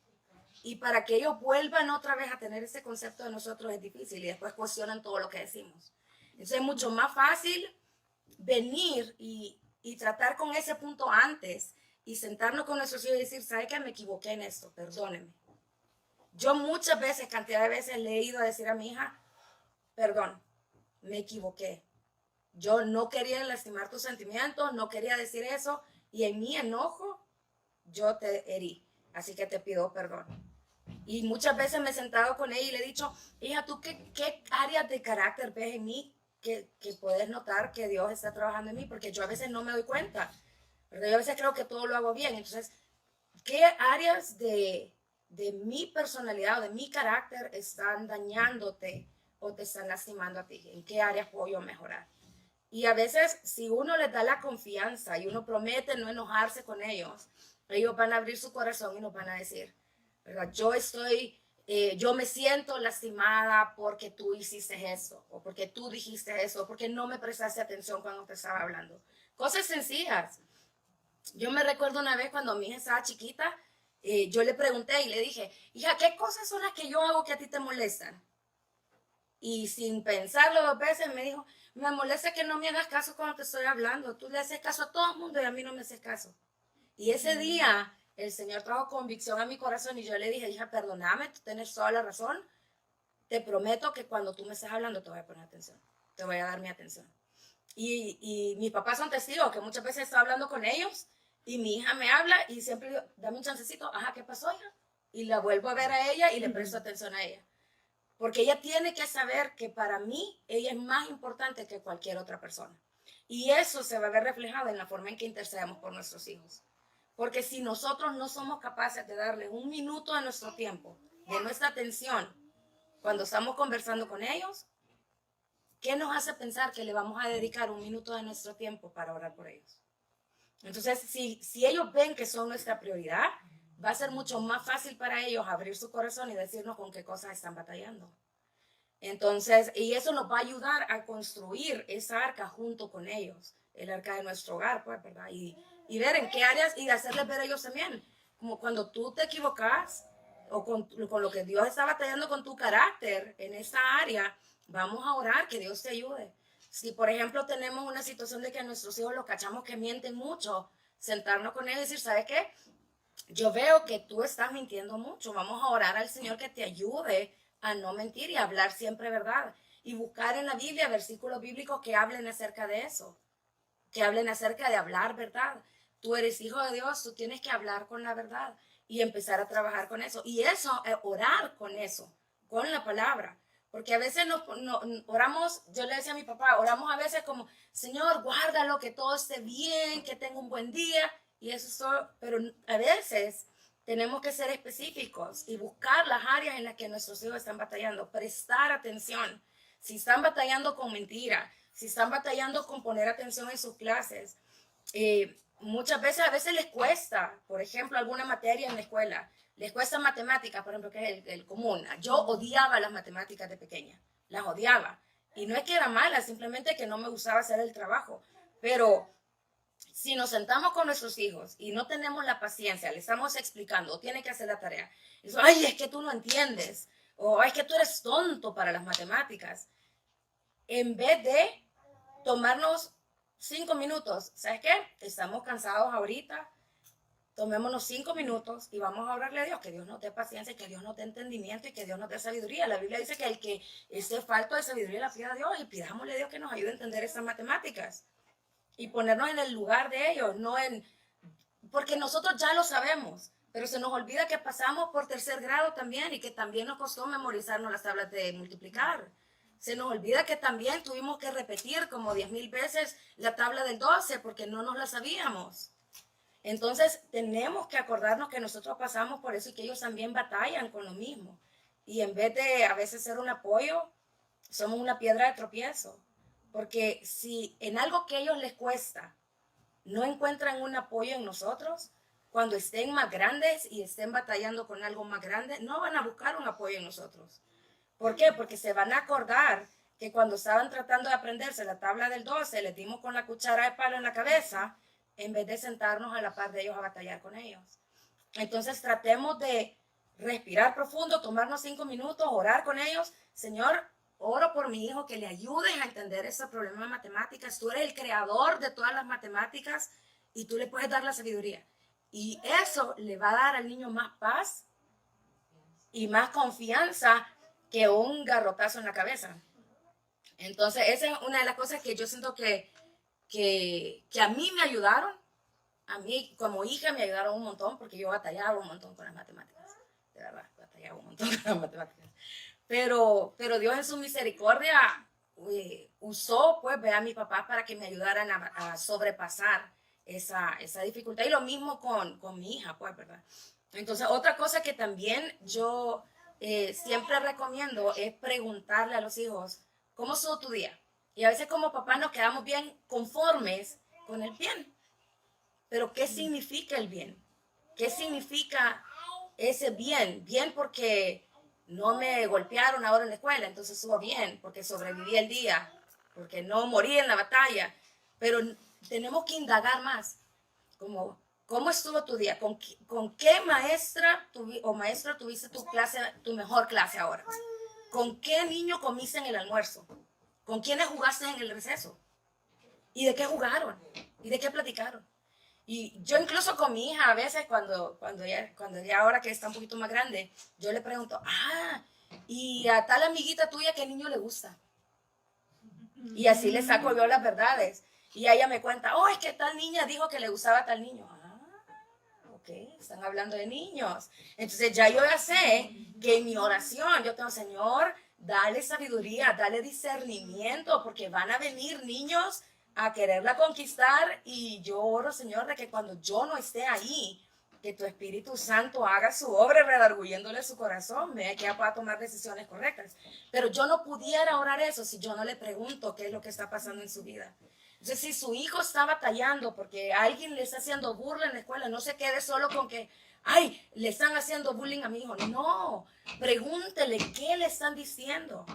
Y para que ellos vuelvan otra vez a tener ese concepto de nosotros es difícil y después cuestionan todo lo que decimos. Entonces es mucho más fácil venir y tratar con ese punto antes y sentarnos con nuestros hijos y decir, ¿sabe qué? Me equivoqué en esto, perdóneme. Yo muchas veces, cantidad de veces le he ido a decir a mi hija, perdón, me equivoqué. Yo no quería lastimar tus sentimientos, no quería decir eso y en mi enojo yo te herí, así que te pido perdón. Y muchas veces me he sentado con ella y le he dicho, hija, ¿tú qué áreas de carácter ves en mí que puedes notar que Dios está trabajando en mí? Porque yo a veces no me doy cuenta, pero yo a veces creo que todo lo hago bien. Entonces, ¿qué áreas de mi personalidad o de mi carácter están dañándote o te están lastimando a ti? ¿En qué áreas puedo yo mejorar? Y a veces, si uno les da la confianza y uno promete no enojarse con ellos, ellos van a abrir su corazón y nos van a decir, ¿verdad? Yo me siento lastimada porque tú hiciste eso, o porque tú dijiste eso, o porque no me prestaste atención cuando te estaba hablando. Cosas sencillas. Yo me recuerdo una vez cuando mi hija estaba chiquita, yo le pregunté y le dije, hija, ¿qué cosas son las que yo hago que a ti te molestan? Y sin pensarlo 2 veces me dijo, me molesta que no me hagas caso cuando te estoy hablando. Tú le haces caso a todo el mundo y a mí no me haces caso. Y ese día el Señor trajo convicción a mi corazón y yo le dije, hija, perdóname, tú tienes toda la razón. Te prometo que cuando tú me estés hablando te voy a poner atención. Te voy a dar mi atención. Y mis papás son testigos que muchas veces estoy hablando con ellos y mi hija me habla y siempre digo, dame un chancecito. Ajá, ¿qué pasó, hija? Y la vuelvo a ver a ella y le presto atención a ella. Porque ella tiene que saber que para mí ella es más importante que cualquier otra persona. Y eso se va a ver reflejado en la forma en que intercedemos por nuestros hijos. Porque si nosotros no somos capaces de darles 1 minuto de nuestro tiempo, de nuestra atención, cuando estamos conversando con ellos, ¿qué nos hace pensar que le vamos a dedicar 1 minuto de nuestro tiempo para orar por ellos? Entonces, si ellos ven que son nuestra prioridad, va a ser mucho más fácil para ellos abrir su corazón y decirnos con qué cosas están batallando. Entonces, y eso nos va a ayudar a construir esa arca junto con ellos, el arca de nuestro hogar, pues, ¿verdad? Y ver en qué áreas y hacerles ver a ellos también. Como cuando tú te equivocas o con lo que Dios está batallando con tu carácter en esa área, vamos a orar que Dios te ayude. Si, por ejemplo, tenemos una situación de que a nuestros hijos los cachamos que mienten mucho, sentarnos con ellos y decir, ¿sabes qué? Yo veo que tú estás mintiendo mucho. Vamos a orar al Señor que te ayude a no mentir y a hablar siempre verdad. Y buscar en la Biblia versículos bíblicos que hablen acerca de eso. Que hablen acerca de hablar verdad. Tú eres hijo de Dios, tú tienes que hablar con la verdad y empezar a trabajar con eso. Y eso, orar con eso, con la palabra. Porque a veces oramos, yo le decía a mi papá, oramos a veces como, Señor, guárdalo, que todo esté bien, que tenga un buen día. Y eso es todo, pero a veces tenemos que ser específicos y buscar las áreas en las que nuestros hijos están batallando, prestar atención. Si están batallando con mentira, si están batallando con poner atención en sus clases, muchas veces, a veces les cuesta, por ejemplo, alguna materia en la escuela, les cuesta matemáticas, por ejemplo, que es el común. Yo odiaba las matemáticas de pequeña, las odiaba. Y no es que era mala, simplemente que no me gustaba hacer el trabajo. Pero si nos sentamos con nuestros hijos y no tenemos la paciencia, le estamos explicando, o tiene que hacer la tarea, y dice, ay, es que tú no entiendes, o es que tú eres tonto para las matemáticas, en vez de tomarnos 5 minutos, ¿sabes qué? Estamos cansados ahorita, tomémonos 5 minutos y vamos a orarle a Dios, que Dios nos dé paciencia, que Dios nos dé entendimiento y que Dios nos dé sabiduría. La Biblia dice que el que esté falto de sabiduría la pida a Dios y pidámosle a Dios que nos ayude a entender esas matemáticas. Y ponernos en el lugar de ellos, porque nosotros ya lo sabemos, pero se nos olvida que pasamos por 3er grado también y que también nos costó memorizarnos las tablas de multiplicar. Se nos olvida que también tuvimos que repetir como 10,000 veces la tabla del 12 porque no nos la sabíamos. Entonces tenemos que acordarnos que nosotros pasamos por eso y que ellos también batallan con lo mismo. Y en vez de a veces ser un apoyo, somos una piedra de tropiezo. Porque si en algo que a ellos les cuesta no encuentran un apoyo en nosotros, cuando estén más grandes y estén batallando con algo más grande, no van a buscar un apoyo en nosotros. ¿Por qué? Porque se van a acordar que cuando estaban tratando de aprenderse la tabla del 12, les dimos con la cuchara de palo en la cabeza, en vez de sentarnos a la par de ellos a batallar con ellos. Entonces tratemos de respirar profundo, tomarnos 5 minutos, orar con ellos. Señor, oro por mi hijo que le ayudes a entender ese problema de matemáticas. Tú eres el creador de todas las matemáticas y tú le puedes dar la sabiduría. Y eso le va a dar al niño más paz y más confianza que un garrotazo en la cabeza. Entonces, esa es una de las cosas que yo siento que a mí me ayudaron. A mí como hija me ayudaron un montón porque yo batallaba un montón con las matemáticas. De verdad, batallaba un montón con las matemáticas. Pero Dios en su misericordia usó pues a mi papá para que me ayudaran a sobrepasar esa dificultad. Y lo mismo con mi hija, pues, ¿verdad? Entonces, otra cosa que también yo siempre recomiendo es preguntarle a los hijos, ¿cómo estuvo tu día? Y a veces como papás nos quedamos bien conformes con el bien. Pero ¿qué significa el bien? ¿Qué significa ese bien? Bien porque no me golpearon ahora en la escuela, entonces estuvo bien, porque sobreviví el día, porque no morí en la batalla. Pero tenemos que indagar más, como ¿Cómo estuvo tu día? ¿Con qué maestra o maestro tuviste tu mejor clase ahora? ¿Con qué niño comiste en el almuerzo? ¿Con quiénes jugaste en el receso? ¿Y de qué jugaron? ¿Y de qué platicaron? Y yo incluso con mi hija a veces cuando ya ahora que está un poquito más grande, yo le pregunto, ¿y a tal amiguita tuya qué niño le gusta? Y así le saco yo las verdades. Y ella me cuenta, es que tal niña dijo que le gustaba a tal niño. Ok, están hablando de niños. Entonces ya sé que en mi oración yo tengo, Señor, dale sabiduría, dale discernimiento, porque van a venir niños a quererla conquistar, y yo oro, Señor, de que cuando yo no esté ahí, que tu Espíritu Santo haga su obra redarguyéndole su corazón, que ella pueda tomar decisiones correctas. Pero yo no pudiera orar eso si yo no le pregunto qué es lo que está pasando en su vida. Entonces, si su hijo está batallando porque alguien le está haciendo burla en la escuela, no se quede solo con que, le están haciendo bullying a mi hijo. No, pregúntele qué le están diciendo,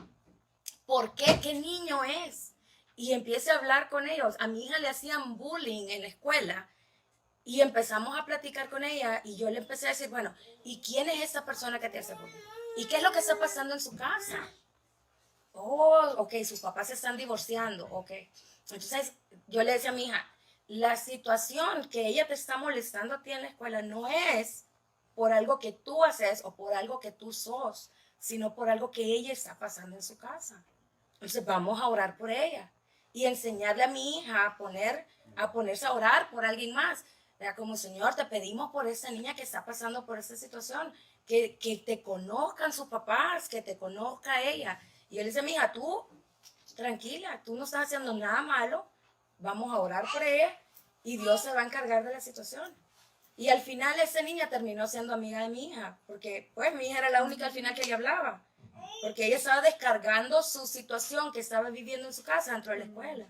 por qué, qué niño es. Y empiece a hablar con ellos. A mi hija le hacían bullying en la escuela y empezamos a platicar con ella, y yo le empecé a decir, bueno, ¿y quién es esta persona que te hace bullying? ¿Y qué es lo que está pasando en su casa? Ok, sus papás se están divorciando, ok. Entonces yo le decía a mi hija, la situación que ella te está molestando a ti en la escuela no es por algo que tú haces o por algo que tú sos, sino por algo que ella está pasando en su casa. Entonces vamos a orar por ella y enseñarle a mi hija a ponerse a orar por alguien más. Era como, Señor, te pedimos por esa niña que está pasando por esta situación, que te conozcan sus papás, que te conozca ella. Y él dice, mi hija, tú, tranquila, tú no estás haciendo nada malo, vamos a orar por ella y Dios se va a encargar de la situación. Y al final esa niña terminó siendo amiga de mi hija, porque pues mi hija era la única al final que ella hablaba, porque ella estaba descargando su situación que estaba viviendo en su casa dentro de la escuela.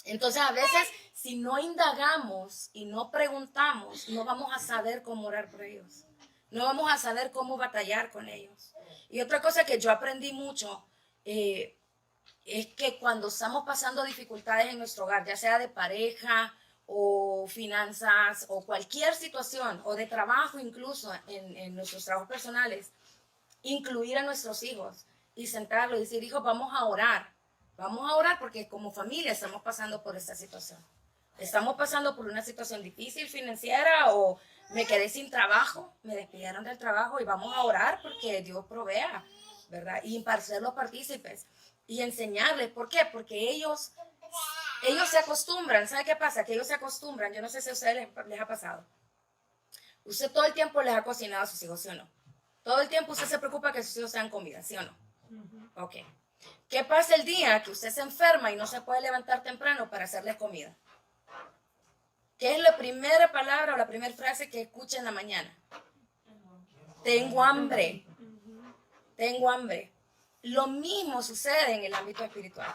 Entonces a veces si no indagamos y no preguntamos, no vamos a saber cómo orar por ellos, no vamos a saber cómo batallar con ellos. Y otra cosa que yo aprendí mucho es que cuando estamos pasando dificultades en nuestro hogar, ya sea de pareja o finanzas o cualquier situación, o de trabajo incluso, en nuestros trabajos personales, incluir a nuestros hijos y sentarlos y decir, hijos, vamos a orar porque como familia estamos pasando por esta situación. Estamos pasando por una situación difícil financiera, o me quedé sin trabajo, me despidieron del trabajo, y vamos a orar porque Dios provea, ¿verdad? Y para ser los partícipes y enseñarles. ¿Por qué? Porque ellos se acostumbran. ¿Sabe qué pasa? Que ellos se acostumbran. Yo no sé si a ustedes les ha pasado. Usted todo el tiempo les ha cocinado a sus hijos, ¿sí o no? Todo el tiempo usted se preocupa que sus hijos sean comida, ¿sí o no? Ok. ¿Qué pasa el día que usted se enferma y no se puede levantar temprano para hacerles comida? ¿Qué es la primera palabra o la primera frase que escucha en la mañana? Tengo hambre. Tengo hambre. Lo mismo sucede en el ámbito espiritual.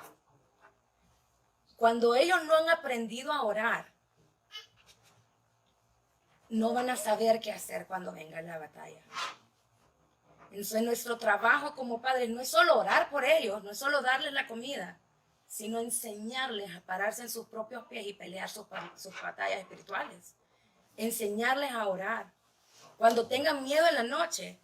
Cuando ellos no han aprendido a orar, no van a saber qué hacer cuando venga la batalla. Entonces nuestro trabajo como padres no es solo orar por ellos, no es solo darles la comida, sino enseñarles a pararse en sus propios pies y pelear sus batallas espirituales. Enseñarles a orar. Cuando tengan miedo en la noche,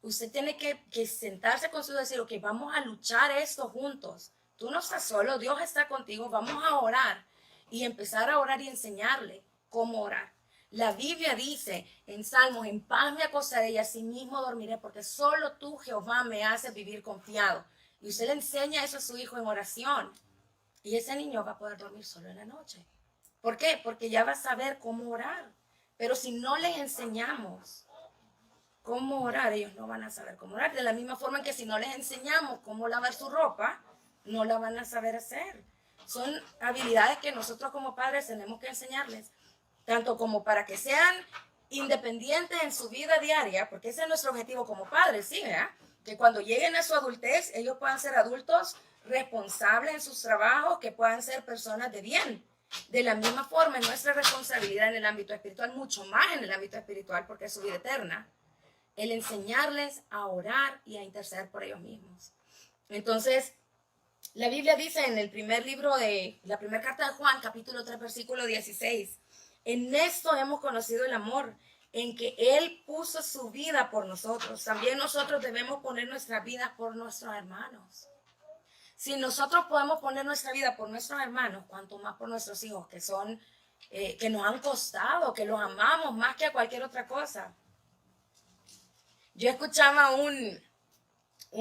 usted tiene que sentarse con su hijo y decir, ok, vamos a luchar esto juntos. Tú no estás solo, Dios está contigo, vamos a orar. Y empezar a orar y enseñarle cómo orar. La Biblia dice en Salmos, en paz me acostaré y asimismo dormiré, porque solo tú, Jehová, me haces vivir confiado. Y usted le enseña eso a su hijo en oración. Y ese niño va a poder dormir solo en la noche. ¿Por qué? Porque ya va a saber cómo orar. Pero si no les enseñamos cómo orar, ellos no van a saber cómo orar. De la misma forma en que si no les enseñamos cómo lavar su ropa, no la van a saber hacer. Son habilidades que nosotros como padres tenemos que enseñarles, tanto como para que sean independientes en su vida diaria, porque ese es nuestro objetivo como padres, ¿sí? ¿Verdad? Que cuando lleguen a su adultez, ellos puedan ser adultos responsables en sus trabajos, que puedan ser personas de bien. De la misma forma, es nuestra responsabilidad en el ámbito espiritual, mucho más en el ámbito espiritual, porque es su vida eterna, el enseñarles a orar y a interceder por ellos mismos. Entonces, la Biblia dice en el primer libro de la primera carta de Juan, capítulo 3, versículo 16, En esto hemos conocido el amor, en que Él puso su vida por nosotros. También nosotros debemos poner nuestra vida por nuestros hermanos. Si nosotros podemos poner nuestra vida por nuestros hermanos, cuanto más por nuestros hijos, que son, que nos han costado, que los amamos más que a cualquier otra cosa. Yo escuchaba un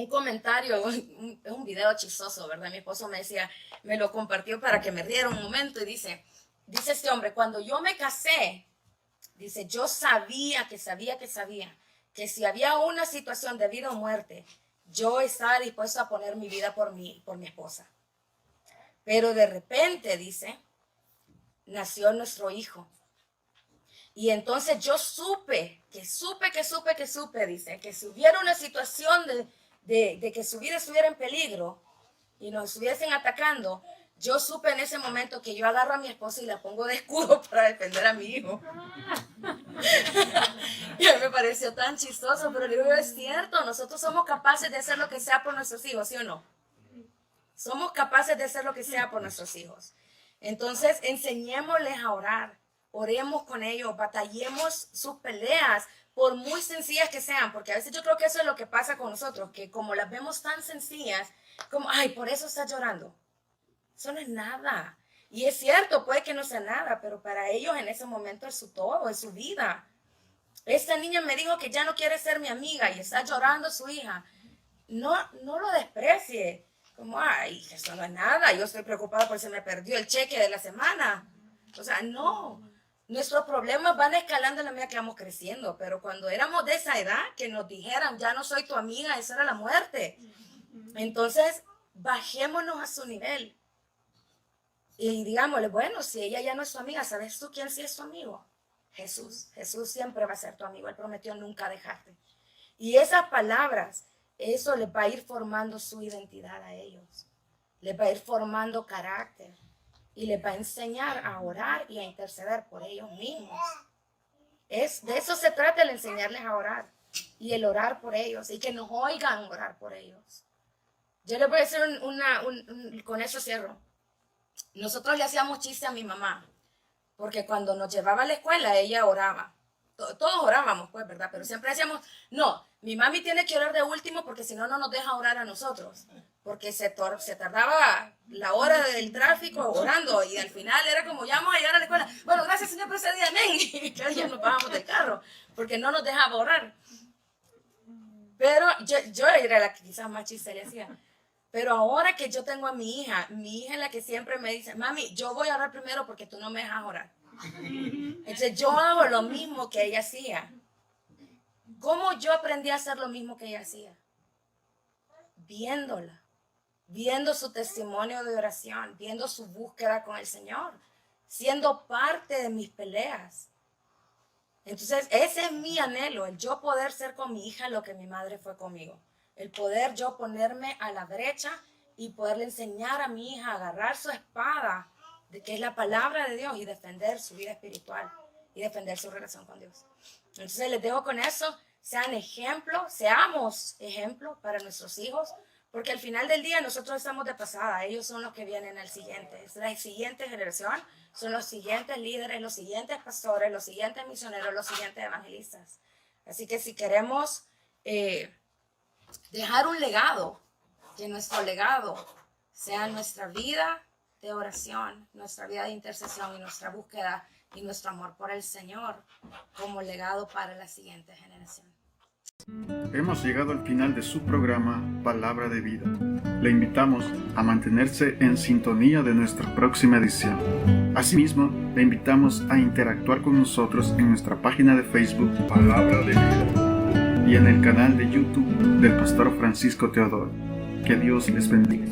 comentario, es un video chistoso, ¿verdad? Mi esposo me decía, me lo compartió para que me riera un momento y dice este hombre, cuando yo me casé, dice, yo sabía que si había una situación de vida o muerte, yo estaba dispuesto a poner mi vida por mi esposa. Pero de repente, dice, nació nuestro hijo. Y entonces yo supe, dice, que si hubiera una situación de que su vida estuviera en peligro y nos estuviesen atacando, yo supe en ese momento que yo agarro a mi esposa y la pongo de escudo para defender a mi hijo. Y a mí me pareció tan chistoso, pero le digo, es cierto, nosotros somos capaces de hacer lo que sea por nuestros hijos, ¿sí o no? Somos capaces de hacer lo que sea por nuestros hijos. Entonces, enseñémosles a orar, oremos con ellos, batallemos sus peleas, por muy sencillas que sean, porque a veces yo creo que eso es lo que pasa con nosotros, que como las vemos tan sencillas, como, ay, por eso estás llorando. Eso no es nada. Y es cierto, puede que no sea nada, pero para ellos en ese momento es su todo, es su vida. Esta niña me dijo que ya no quiere ser mi amiga y está llorando su hija. No lo desprecie. Como, ay, eso no es nada. Yo estoy preocupada porque se me perdió el cheque de la semana. O sea, no. Nuestros problemas van escalando en la medida que vamos creciendo. Pero cuando éramos de esa edad, que nos dijeran, ya no soy tu amiga, eso era la muerte. Entonces, bajémonos a su nivel. Y digámosle, bueno, si ella ya no es tu amiga, ¿sabes tú quién sí es tu amigo? Jesús. Jesús siempre va a ser tu amigo. Él prometió nunca dejarte. Y esas palabras, eso les va a ir formando su identidad a ellos. Les va a ir formando carácter. Y les va a enseñar a orar y a interceder por ellos mismos. De eso se trata, el enseñarles a orar. Y el orar por ellos. Y que nos oigan orar por ellos. Yo les voy a decir con eso cierro. Nosotros le hacíamos chiste a mi mamá, porque cuando nos llevaba a la escuela, ella oraba. Todos orábamos, pues, ¿verdad? Pero siempre decíamos, no, mi mami tiene que orar de último porque si no, no nos deja orar a nosotros. Porque se tardaba la hora del tráfico orando y al final era como, ya vamos a llegar a la escuela. Bueno, gracias, Señor, por ese día, amén. Y ya nos bajamos del carro porque no nos dejaba orar. Pero yo era la que quizás más chiste le hacía. Pero ahora que yo tengo a mi hija es la que siempre me dice, mami, yo voy a orar primero porque tú no me dejas orar. Entonces yo hago lo mismo que ella hacía. ¿Cómo yo aprendí a hacer lo mismo que ella hacía? Viéndola, viendo su testimonio de oración, viendo su búsqueda con el Señor, siendo parte de mis peleas. Entonces ese es mi anhelo, el yo poder ser con mi hija lo que mi madre fue conmigo. El poder yo ponerme a la brecha y poderle enseñar a mi hija a agarrar su espada, de que es la palabra de Dios, y defender su vida espiritual y defender su relación con Dios. Entonces les dejo con eso, seamos ejemplo para nuestros hijos, porque al final del día nosotros estamos de pasada, ellos son los que vienen al siguiente, es la siguiente generación, son los siguientes líderes, los siguientes pastores, los siguientes misioneros, los siguientes evangelistas. Así que si queremos dejar un legado, que nuestro legado sea nuestra vida de oración, nuestra vida de intercesión y nuestra búsqueda y nuestro amor por el Señor como legado para la siguiente generación. Hemos llegado al final de su programa Palabra de Vida. Le invitamos a mantenerse en sintonía de nuestra próxima edición. Asimismo, le invitamos a interactuar con nosotros en nuestra página de Facebook Palabra de Vida y en el canal de YouTube del Pastor Francisco Teodoro. Que Dios les bendiga.